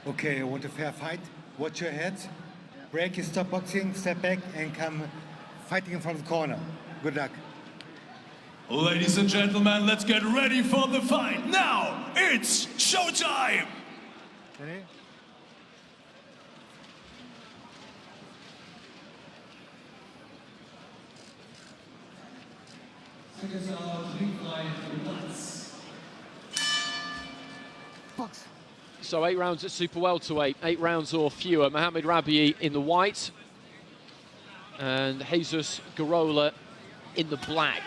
Okay, I want a fair fight. Watch your head. Break, stop boxing, step back, and come fighting from the corner. Good luck. Ladies and gentlemen, let's get ready for the fight. Now, it's showtime! Ready? Box. So 8 rounds at super welterweight, 8 rounds or fewer. محمد ربيعي in the white and Jesus Gurrola in the black.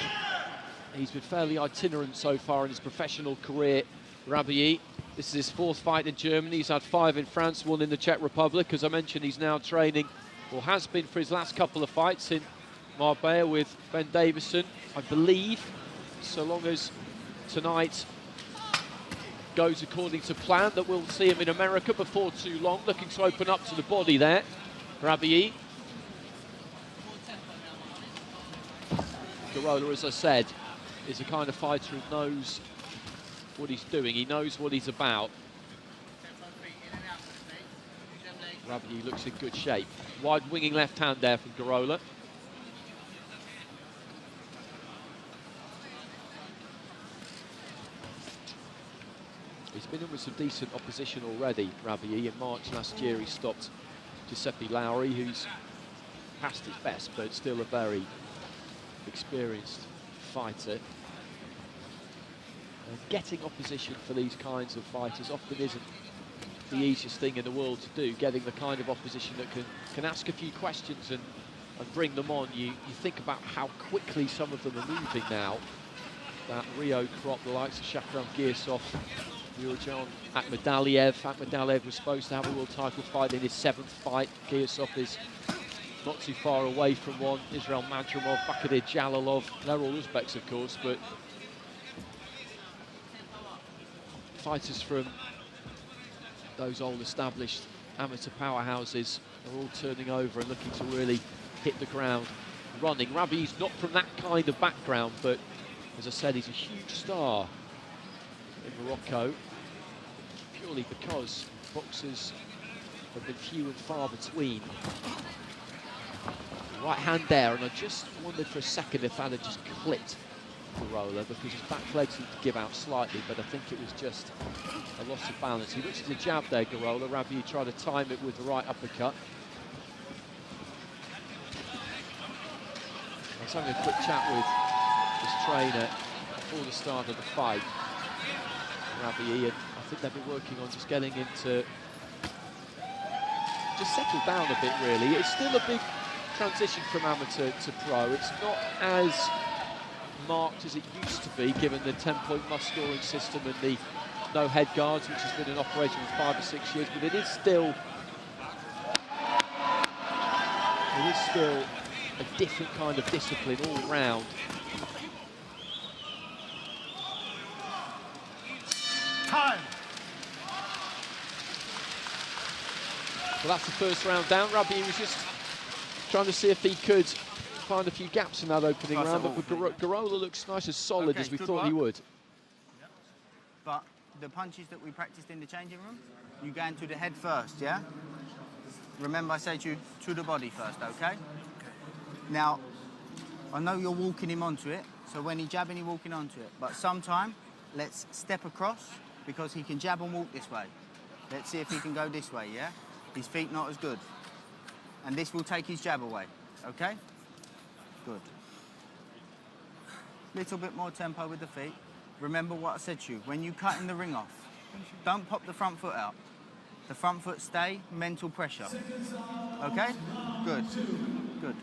He's been fairly itinerant so far in his professional career, Rubéi. This is his 4th fight in Germany. He's had 5 in France, 1 in the Czech Republic. As I mentioned, he's now training, or has been for his last couple of fights, in Marbella with Ben Davison, I believe, so long as tonight goes according to plan, that we'll see him in America before too long. Looking to open up to the body there, Rubéi. Gurrola, as I said, is a kind of fighter who knows what he's doing. He knows what he's about. Rubéi looks in good shape. Wide winging left hand there from Gurrola. He's been in with some decent opposition already, Rubéi. In March last year, he stopped Giuseppe Lowry, who's past his best, but still a very experienced fighter. And getting opposition for these kinds of fighters often isn't the easiest thing in the world to do, getting the kind of opposition that can ask a few questions and bring them on. You think about how quickly some of them are moving now. That Rio crop, the likes of Shakram Girsov, Yurjan Akhmadaliev. Akhmadaliev was supposed to have a world title fight in his 7th fight. Girsov is not too far away from one. Israel Madrimov, Bakadir Jalalov, they're all Uzbeks, of course, but fighters from those old established amateur powerhouses are all turning over and looking to really hit the ground running. Rubéi's not from that kind of background, but as I said, he's a huge star in Morocco, purely because boxers have been few and far between. Right hand there, and I just wondered for a second if that had just clipped Gurrola, because his back leg seemed to give out slightly, but I think it was just a loss of balance. He looks at the jab there, Gurrola. Rubéi tried to time it with the right uppercut. I was having a quick chat with his trainer before the start of the fight, Rubéi, and I think they've been working on just getting him to just settle down a bit, really. It's still a big transition from amateur to pro. It's not as marked as it used to be, given the 10-point must-scoring system and the no head guards, which has been in operation for 5 or 6 years, but it is still a different kind of discipline all round. Time. Well, that's the first round down. Rubéi was just trying to see if he could find a few gaps in that opening round, but Gurrola looks nice and solid, as we thought he would. Yep. But the punches that we practiced in the changing room, you go into the head first, yeah? Remember I said to the body first, okay? Now, I know you're walking him onto it, so when he's jabbing, he's walking onto it. But sometime, let's step across, because he can jab and walk this way. Let's see if he can go this way, yeah? His feet not as good. And this will take his jab away, okay? Good. Little bit more tempo with the feet. Remember what I said to you, when you cutting the ring off, don't pop the front foot out. The front foot stay, mental pressure. Okay? Good. Good.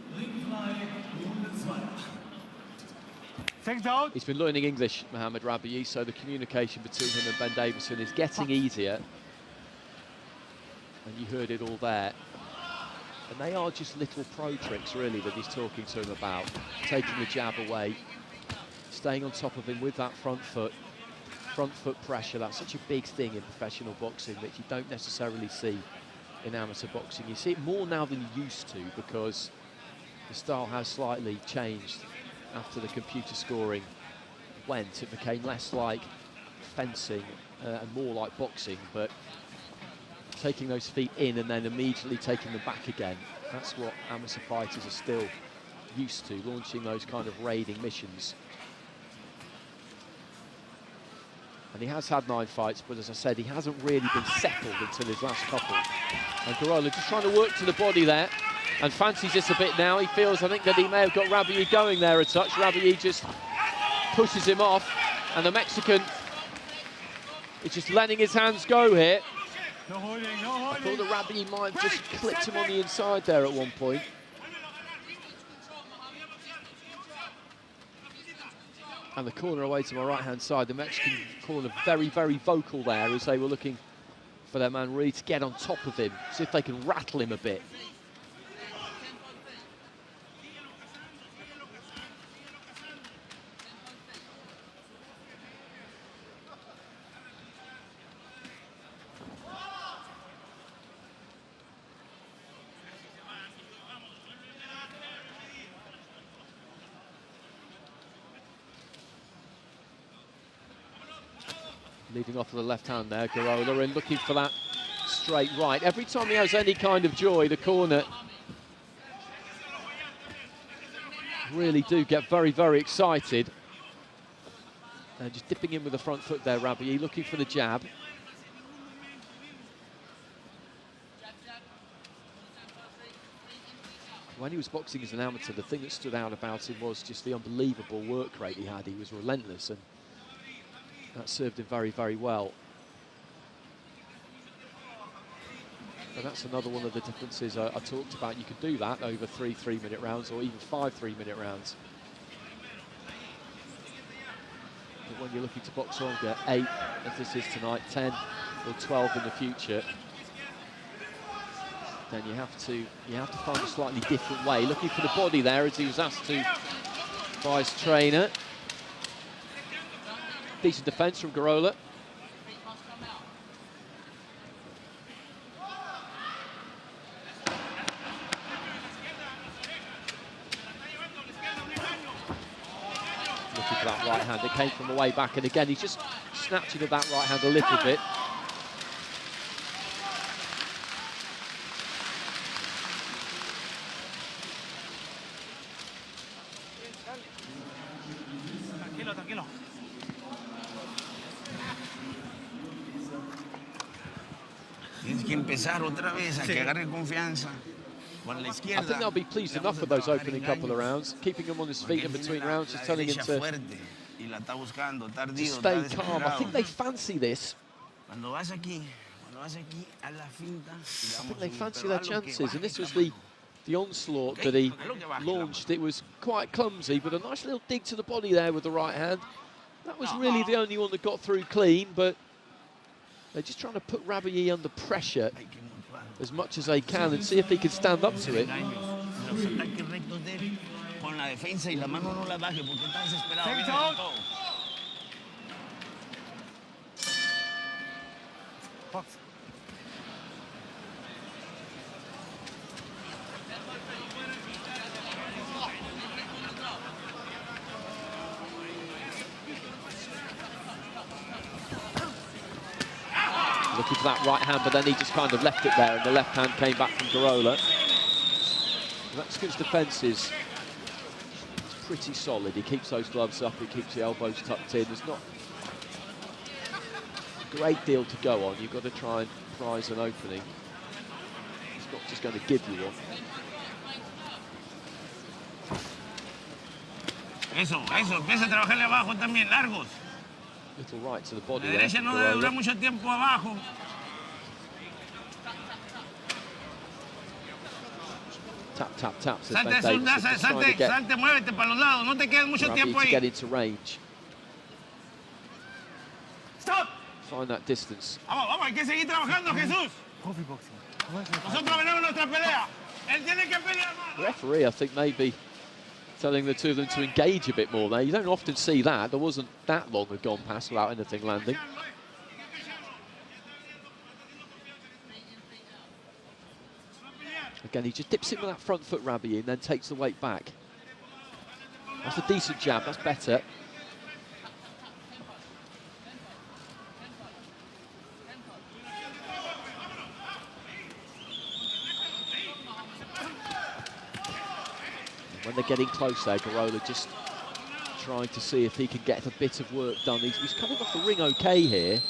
He's been learning English, محمد ربيعي, so the communication between him and Ben Davison is getting easier. And you heard it all there. And they are just little pro tricks, really, that he's talking to him about. Taking the jab away, staying on top of him with that front foot pressure. That's such a big thing in professional boxing that you don't necessarily see in amateur boxing. You see it more now than you used to, because the style has slightly changed after the computer scoring went. It became less like fencing and more like boxing, but taking those feet in and then immediately taking them back again. That's what amateur fighters are still used to, launching those kind of raiding missions. And he has had 9 fights, but as I said, he hasn't really been settled until his last couple. And Gurrola just trying to work to the body there, and fancies this a bit now. He feels, I think, that he may have got Ribéry going there a touch. Ribéry just pushes him off, and the Mexican is just letting his hands go here. No holding, no I holding. thought that Ribéry might have just clipped him on the inside there at one point. And the corner away to my right-hand side, the Mexican corner very, very vocal there as they were looking for their man Reed to get on top of him, see if they can rattle him a bit. Leading off with the left hand there, Gurrola, and looking for that straight right. Every time he has any kind of joy, the corner really do get very, very excited. And just dipping in with the front foot there, Ribéry, looking for the jab. When he was boxing as an amateur, the thing that stood out about him was just the unbelievable work rate he had. He was relentless, and that served him very, very well. But that's another one of the differences I talked about. You could do that over 3 3-minute rounds, or even 5 3-minute rounds. But when you're looking to box longer, 8, as this is tonight, 10 or 12 in the future, then you have to find a slightly different way. Looking for the body there, as he was asked to by his trainer. Decent defence from Gurrola. Looking for that right hand that came from the way back, and again he's just snatching at that right hand a little bit. Tienes que empezar otra vez a que agarre confianza. Con la I izquierda. think they'll be pleased enough with those opening couple of rounds, keeping him on his feet in between rounds, just telling him to stay calm. I think they fancy this. I think they fancy their chances, and this was the onslaught that he launched. It was quite clumsy, but a nice little dig to the body there with the right hand. That was really the only one that got through clean, but they're just trying to put Ribéry under pressure as much as they can and see if he can stand up to it. Looking for that right hand, but then he just kind of left it there, and the left hand came back from Gurrola. The Mexican's defence is pretty solid. He keeps those gloves up, he keeps the elbows tucked in. There's not a great deal to go on. You've got to try and prize an opening. He's not just going to give you one. Eso, empieza a trabajarle abajo también, largos. Little right to the body La there. derecha no debe durar mucho tiempo abajo. Tap, tap, tap. Says Salte, Ben Davis, just trying to get salte, muévete para los lados, no te quedes mucho tiempo Ribéry to get ahí. into range. Stop. Find that distance. Vamos, hay que seguir trabajando, Jesús. Nosotros venimos nuestra pelea. Él tiene que pelear más. The referee, I think, maybe telling the two of them to engage a bit more there. You don't often see that. There wasn't that long had gone past without anything landing. Again, he just dips in with that front foot, Ribéry, and then takes the weight back. That's a decent jab, that's better. And they're getting close there. Gurrola just trying to see if he can get a bit of work done. He's coming off the ring okay here,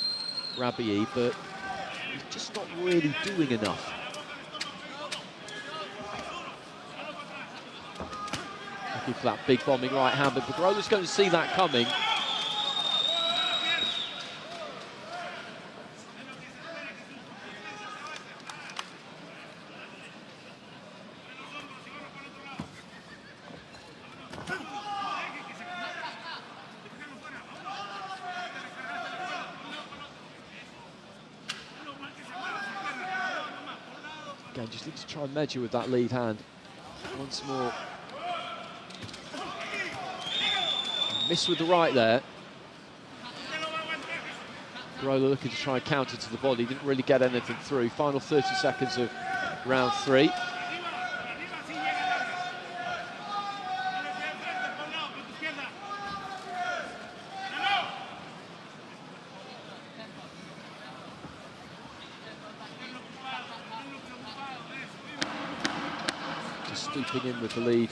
Ribéry, but he's just not really doing enough. Looking for that big bombing right hand, but Gurrola's going to see that coming. Again, just need to try and measure with that lead hand. Once more. Miss with the right there. Gurrola looking to try and counter to the body. Didn't really get anything through. Final 30 seconds of round 3. Stooping in with the lead.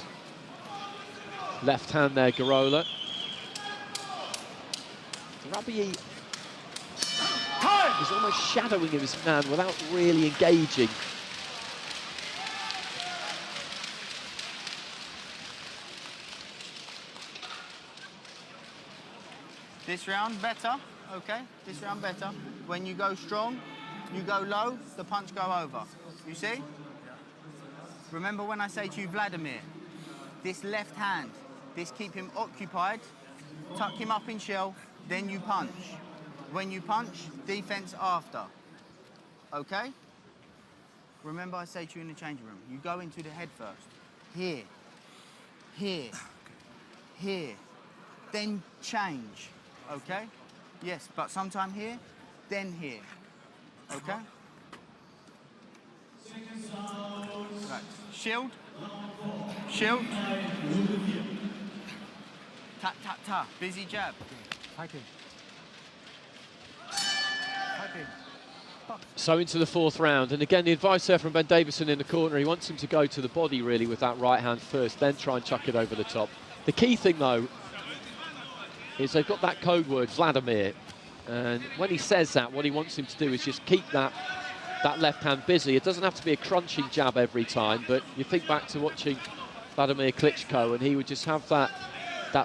Left hand there, Gurrola. Ribéry is almost shadowing his man without really engaging. This round better, okay? This round better. When you go strong, you go low, the punch go over. You see? Remember when I say to you, Vladimir, this left hand, this keep him occupied, tuck him up in shell, then you punch. When you punch, defense after. Okay? Remember I say to you in the changing room, you go into the head first. Here, here, here, then change. Okay? Yes, but sometime here, then here. Okay? Right. Shield. Shield. Ta ta ta. Busy jab. Fighting. So into the 4th round, and again the advice there from Ben Davison in the corner. He wants him to go to the body really with that right hand first, then try and chuck it over the top. The key thing though is they've got that code word Vladimir, and when he says that, what he wants him to do is just keep that left hand busy. It doesn't have to be a crunching jab every time, but you think back to watching Vladimir Klitschko, and he would just have that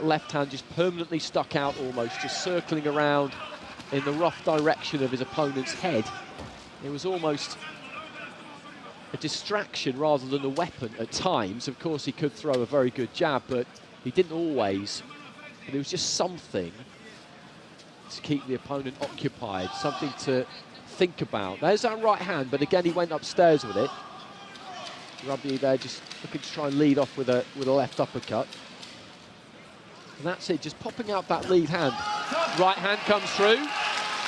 left hand just permanently stuck out almost, just circling around in the rough direction of his opponent's head. It was almost a distraction rather than a weapon at times. Of course, he could throw a very good jab, but he didn't always. But it was just something to keep the opponent occupied, something to think about. There's that right hand, but again, he went upstairs with it. Ribéry there just looking to try and lead off with a left uppercut. And that's it, just popping out that lead hand. Right hand comes through.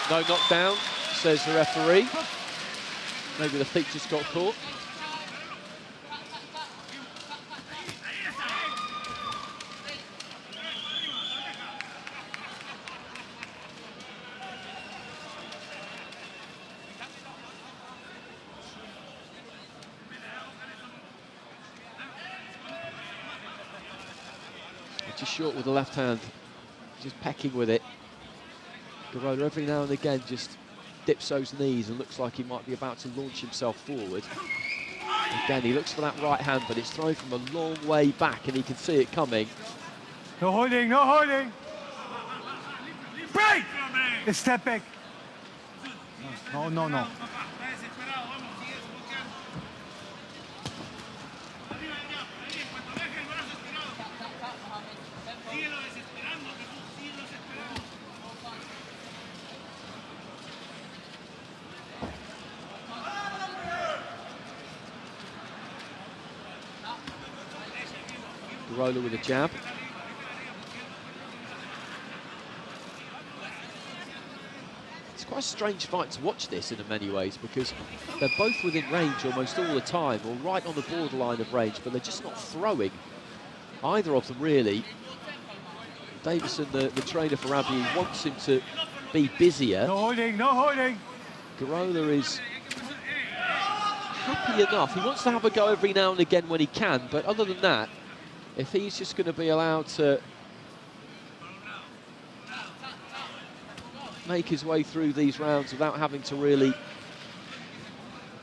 No knockdown, says the referee. Maybe the feet just got caught. Just short with the left hand, just pecking with it. Gurrola every now and again just dips those knees and looks like he might be about to launch himself forward. Again, he looks for that right hand, but it's thrown from a long way back and he can see it coming. No holding, no holding. Break! Step back. No, no, no. Gurrola with a jab. It's quite a strange fight to watch this in many ways because they're both within range almost all the time, or right on the borderline of range, but they're just not throwing. Either of them really. Davison, the trainer for Ribéry, wants him to be busier. No holding, no holding. Gurrola is happy enough. He wants to have a go every now and again when he can, but other than that, if he's just going to be allowed to make his way through these rounds without having to really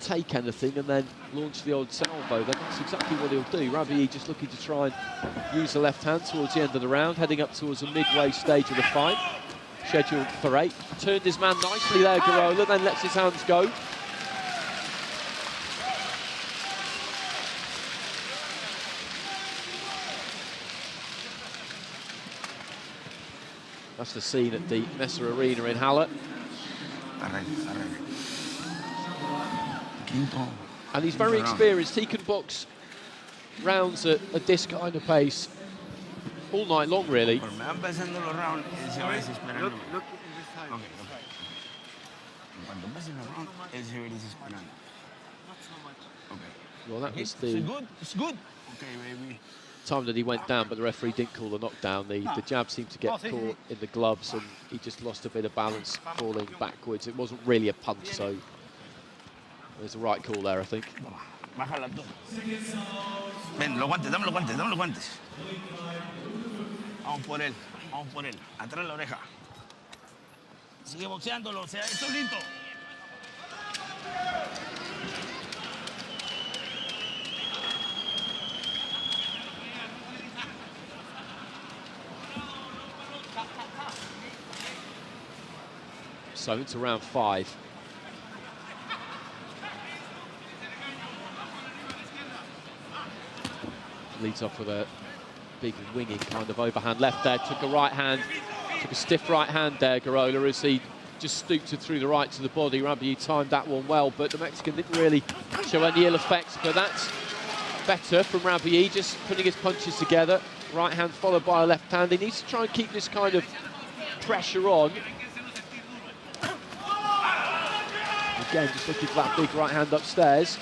take anything and then launch the odd salvo, then that's exactly what he'll do. Rubbiعي just looking to try and use the left hand towards the end of the round, heading up towards the midway stage of the fight, scheduled for 8. Turned his man nicely there, Gurrola, then lets his hands go. That's the scene at the Mesa Arena in Halle. And he's very experienced. He can box rounds at this kind of pace all night long, really. Look in this time. Well, that was the It's good. Okay, baby. time that he went down, but the referee didn't call the knockdown. The jab seemed to get caught in the gloves, and he just lost a bit of balance, falling backwards. It wasn't really a punch, so there's a right call there, I think. Bájala tú. Ven, los guantes, dame los guantes, dame los guantes. Vamos por él, vamos por él. Atrás la oreja. Sigue boxeándolo, sea esto solito. So into round 5. Leads off with a big winging kind of overhand left there. Took a right hand, took a stiff right hand there, Gurrola, as he just stooped it through the right to the body. Rubbiعي timed that one well, but the Mexican didn't really show any ill effects. But that's better from Rubbiعي, just putting his punches together. Right hand followed by a left hand. He needs to try and keep this kind of pressure on. Again, just looking for that big right hand upstairs.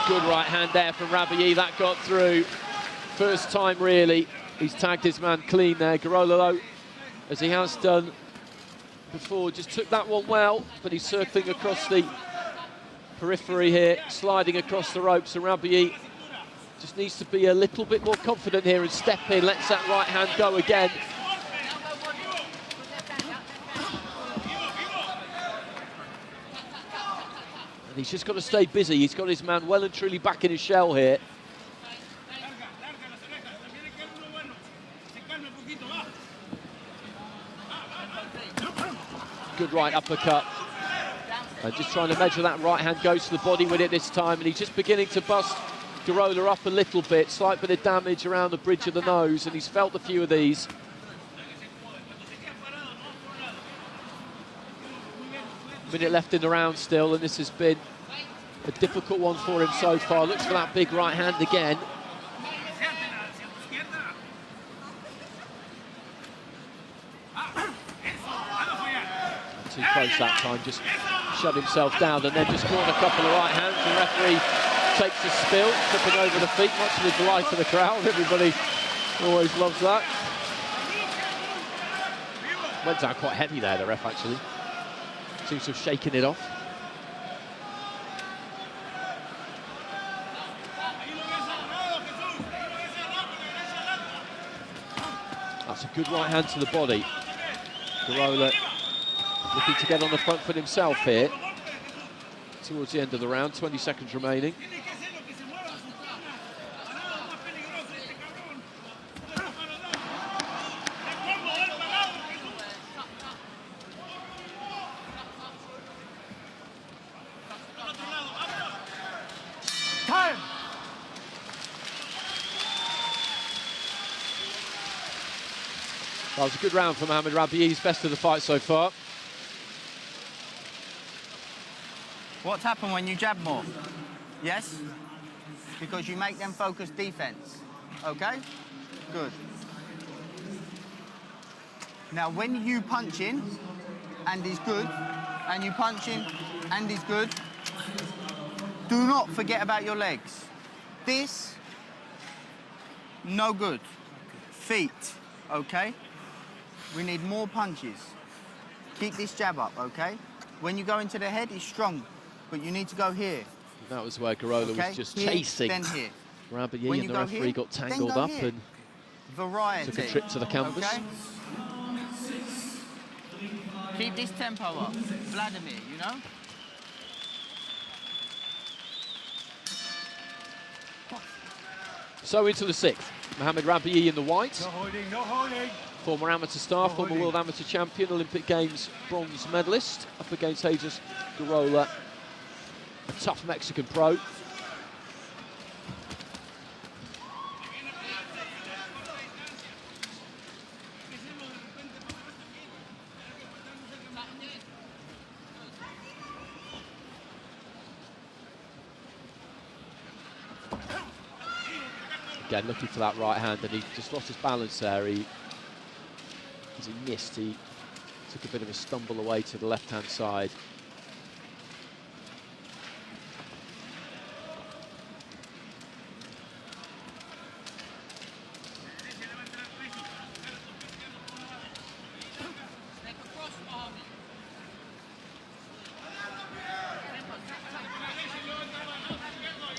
Good right hand there from Rubbiعي, that got through. First time, really, he's tagged his man clean there. Gurrola, though, as he has done before, just took that one well, but he's circling across the periphery here, sliding across the ropes, and Rubbiعي just needs to be a little bit more confident here and step in, lets that right hand go again. And he's just got to stay busy. He's got his man well and truly back in his shell here. Good right uppercut. And just trying to measure that right hand, goes to the body with it this time, and he's just beginning to bust Gurrola up a little bit, slight bit of damage around the bridge of the nose, and he's felt a few of these. Minute left in the round still, and this has been a difficult one for him so far. Looks for that big right hand again. Too close that time, just shut himself down and then just caught a couple of right hands. The referee takes a spill, tripping over the feet, much to the delight of the crowd. Everybody always loves that. Went down quite heavy there, the ref, actually. Seems to have shaken it off. That's a good right hand to the body. Gurrola looking to get on the front foot himself here. Towards the end of the round, 20 seconds remaining. Time! That was a good round for Mohamed Rubbiعi. He's best of the fight so far. What's happened when you jab more? Yes? Because you make them focus defense. Okay? Good. Now, when you punch in, and he's good, and you punch in, and he's good, do not forget about your legs. This, no good. Feet, okay? We need more punches. Keep this jab up, okay? When you go into the head, it's strong, but you need to go here. That was where Gurrola Okay? was just Here, chasing then here. Rubbier, When and you the go referee here, got then tangled go up here. and Variety. took a trip to the canvas. Okay? Keep this tempo up. Vladimir, you know? So into the 6th. Mohamed Rabi'i in the white. No holding, no holding. Former amateur star, former holding. world amateur champion, Olympic Games bronze medalist, up against Jesus Gurrola, a tough Mexican pro. Again, looking for that right hand, and he just lost his balance there. As he missed, he took a bit of a stumble away to the left-hand side.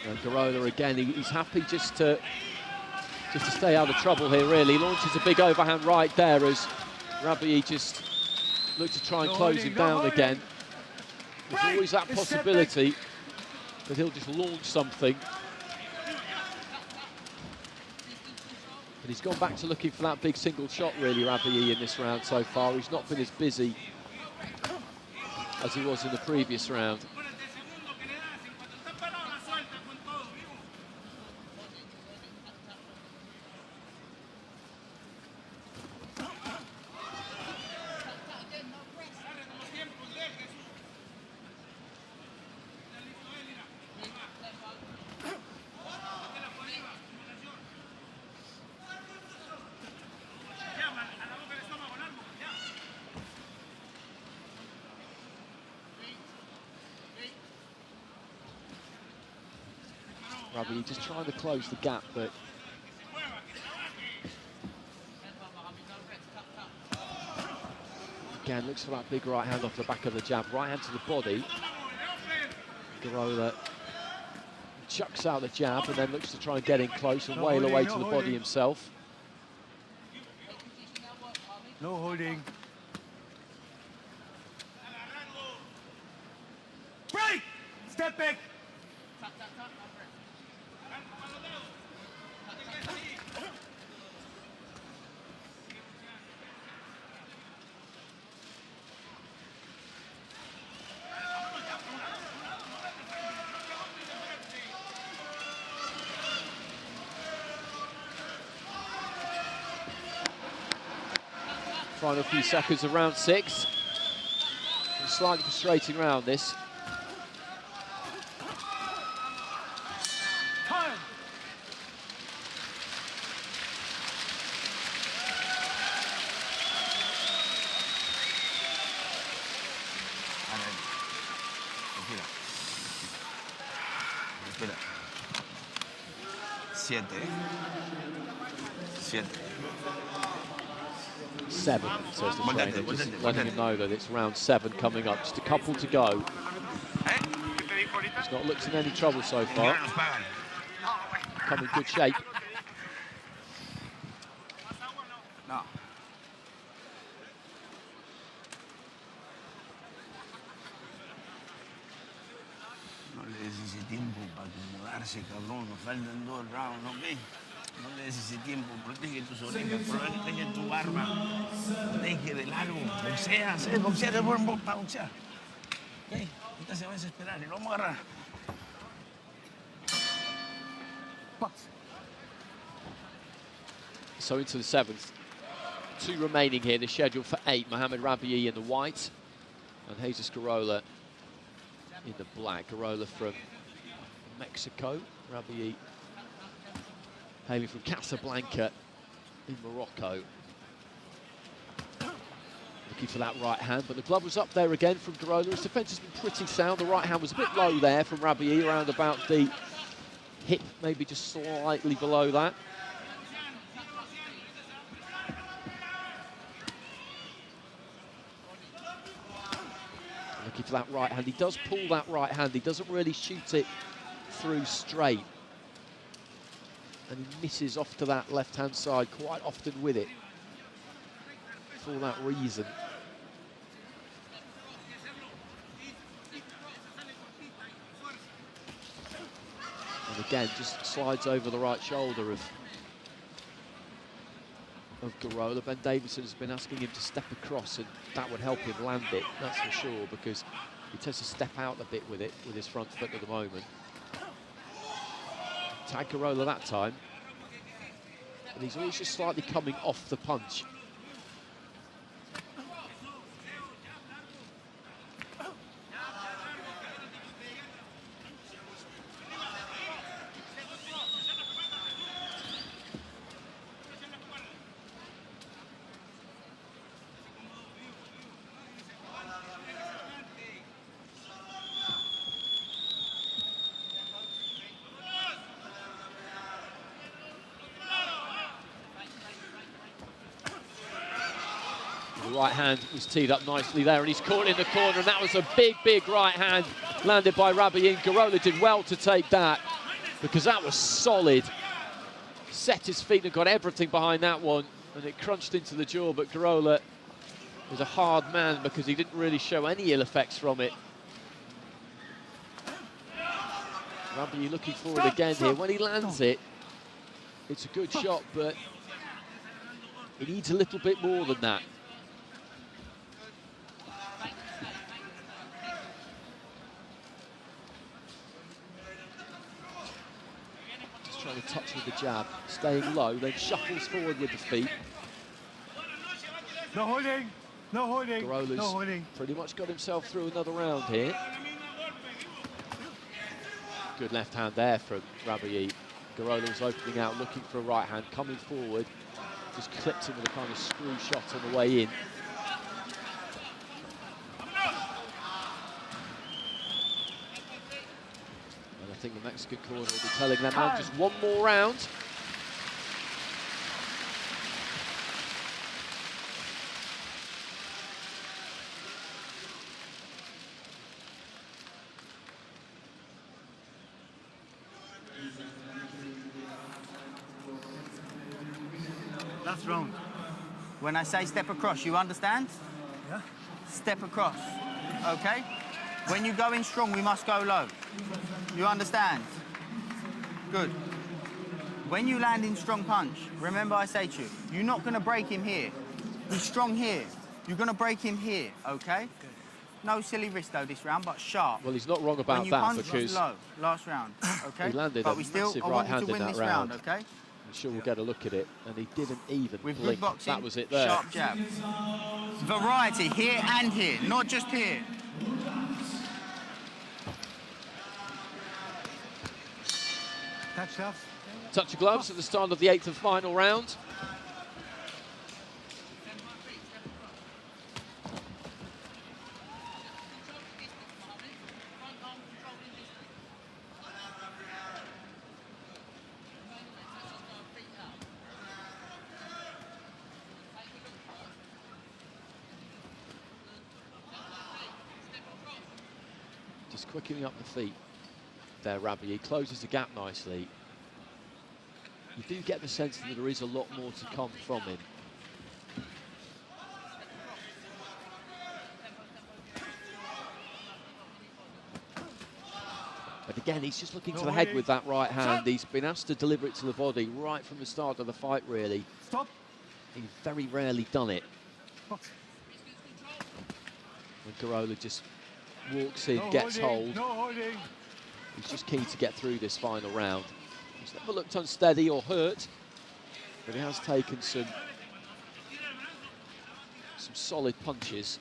And Gurrola again, he's happy just to stay out of trouble here, really. Launches a big overhand right there as Rabi'i just looks to try and close him down again. There's always that possibility that he'll just launch something. But he's gone back to looking for that big single shot, really, Rabi'i, in this round so far. He's not been as busy as he was in the previous round. Rabi'i just trying to close the gap, but again looks for that big right hand off the back of the jab, right hand to the body. Gurrola chucks out the jab and then looks to try and get in close and wail away to the body himself. No holding. Break! Step back! Final few seconds of round 6. A slightly frustrating round, this. Time! Espera. 7. 7, says the trainer, just letting him know that it's round 7 coming up. Just a couple to go. He's not looked in any trouble so far. Come in good shape. No. No le des ese tiempo para acomodarse, cabrón. Nos faltan 2 rounds, ¿ok? No le des ese tiempo. Protege tus orejas, protege tu barba. Protege de largo. Boxea, ¿sabes? Boxear es bueno para boxear. ¿Ok? Ahorita se va a desesperar y lo vamos a agarrar. So into the 7th. 2 remaining here. The schedule for 8. Mohamed Rabi'i in the white and Jesus Gurrola in the black. Gurrola from Mexico. Rabi'i hailing from Casablanca in Morocco. Looking for that right hand, but the glove was up there again from Gurrola. His defence has been pretty sound. The right hand was a bit low there from Rabi'i, around about the hip, maybe just slightly below that. looking for that right hand. He does pull that right hand. He doesn't really shoot it through straight. And he misses off to that left-hand side quite often with it for that reason. And again, just slides over the right shoulder of Gurrola. Ben Davison has been asking him to step across, and that would help him land it, that's for sure, because he tends to step out a bit with it, with his front foot at the moment. Tag Gurrola that time. And he's always just slightly coming off the punch. The right hand was teed up nicely there, and he's caught in the corner, and that was a big, big right hand landed by Ribéry. Gurrola did well to take that, because that was solid. Set his feet and got everything behind that one, and it crunched into the jaw, but Gurrola was a hard man because he didn't really show any ill effects from it. Ribéry looking forward again here. When he lands it, it's a good shot, but he needs a little bit more than that. Trying to touch with the jab, staying low, then shuffles forward with the feet. No holding, no holding, Gurrola's no holding. pretty much got himself through another round here. Good left hand there from Ribéry. Gurrola was opening out, looking for a right hand, coming forward. Just clipped him with a kind of screw shot on the way in. I think the Mexican corner will be telling them out just one more round. Last round. When I say step across, you understand? Yeah. Step across, okay? When you go in strong, we must go low. You understand? Good. When you land in strong punch, remember I say to you, you're not going to break him here. He's strong here. You're going to break him here, okay? No silly wrist though this round, but sharp. Well, he's not wrong about when you that, punch, because low, last round, okay? he landed but a we still, massive I right want you hand to in win that this round. okay? I'm sure we'll get a look at it, and he didn't even With blink. good boxing, That was it there. sharp jab. Variety here and here, not just here. Touch gloves. Touch of gloves at the start of the 8th and final round. Just quickening up the feet there, Ribéry. Closes the gap nicely. You do get the sense that there is a lot more to come from him. But again, he's just looking to the head with that right hand. He's been asked to deliver it to the body right from the start of the fight, really. Stop. He's very rarely done it. Box. When Gurrola just walks in, No gets holding, hold. no holding. He's just keen to get through this final round. He's never looked unsteady or hurt, but he has taken some solid punches.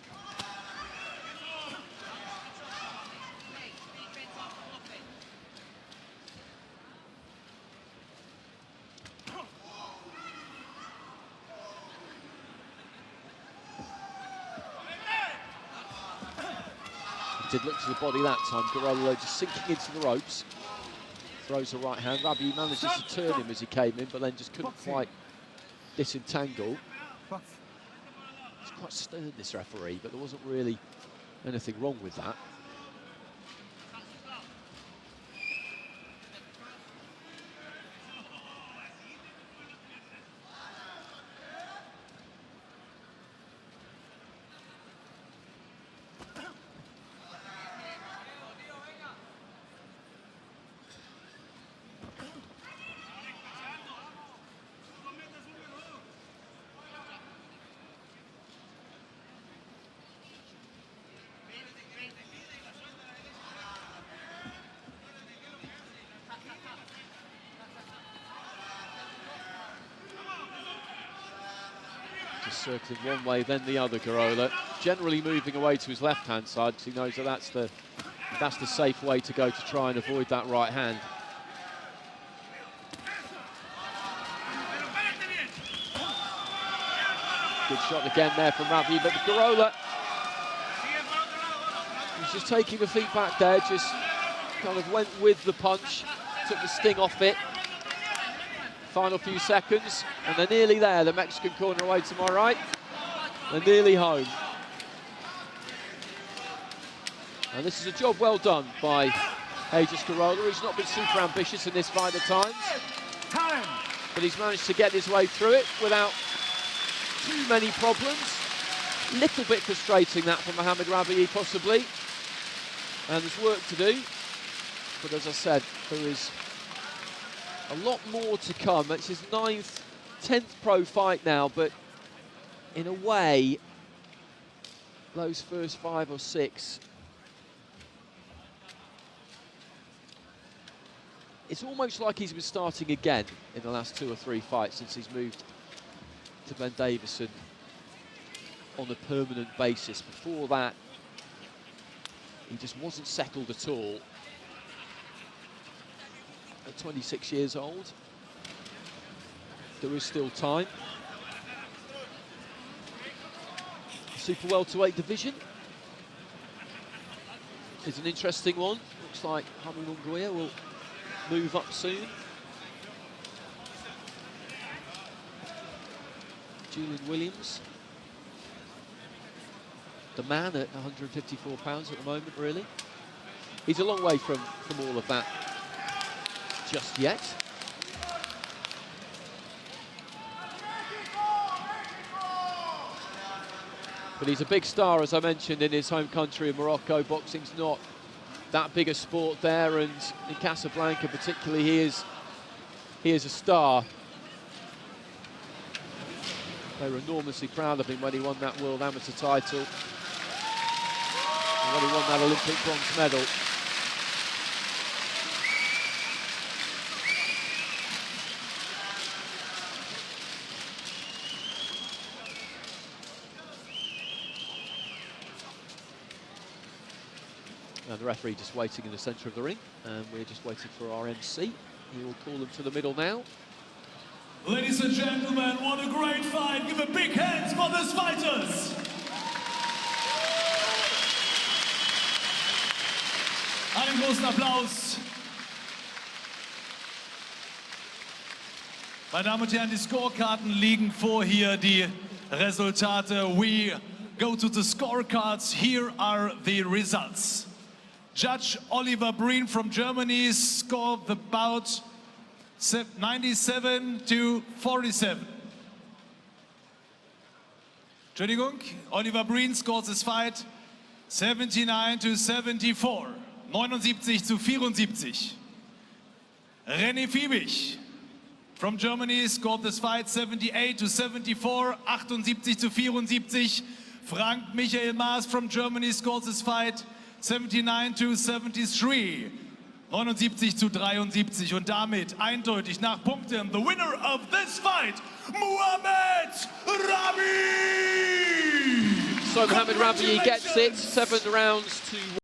He did look to the body that time. Gurrola just sinking into the ropes. Throws the right hand. Ribéry manages to turn him as he came in, but then just couldn't quite disentangle. Box. He's quite stern, this referee, but there wasn't really anything wrong with that. Just circling one way, then the other, Gurrola. Generally moving away to his left-hand side because he knows that that's the safe way to go to try and avoid that right hand. Good shot again there from Rubbici, but Gurrola, he's just taking the feet back there, just kind of went with the punch, took the sting off it. Final few seconds, and they're nearly there. The Mexican corner away to my right. They're nearly home. And this is a job well done by Jesus Gurrola. He's not been super ambitious in this fight at times, but he's managed to get his way through it without too many problems. Little bit frustrating that for Mohamed Rubbici, possibly. And there's work to do. But as I said, there is a lot more to come. It's his 9th, 10th pro fight now, but in a way, those first 5 or 6, it's almost like he's been starting again in the last 2 or 3 fights since he's moved to Ben Davison on a permanent basis. Before that, he just wasn't settled at all. At 26 years old, there is still time. Super welterweight division is an interesting one. Looks like Jaime Munguia will move up soon. Julian Williams, the man at 154 pounds at the moment, really. He's a long way from all of that just yet. But he's a big star, as I mentioned, in his home country of Morocco. Boxing's not that big a sport there, and in Casablanca particularly, he is a star. They were enormously proud of him when he won that World Amateur title, and when he won that Olympic bronze medal. And the referee just waiting in the centre of the ring, and we're just waiting for our MC. He will call them to the middle now. Ladies and gentlemen, what a great fight. Give a big hand for these fighters. Einen großen Applaus. Meine Damen und Herren, die Scorekarten liegen vor hier, die Resultate. We go to the scorecards. Here are the results. Judge Oliver Breen from Germany scored the bout 97-47. Entschuldigung, Oliver Breen scores his fight 79-74. 79-74. René Fiebig from Germany scored this fight 78-74. 78-74. Frank Michael Maas from Germany scores this fight 79-73. 79-73 und damit eindeutig nach Punkten the winner of this fight, Mohamed Rubbici! So Mohamed Rubbici gets it, 7 rounds to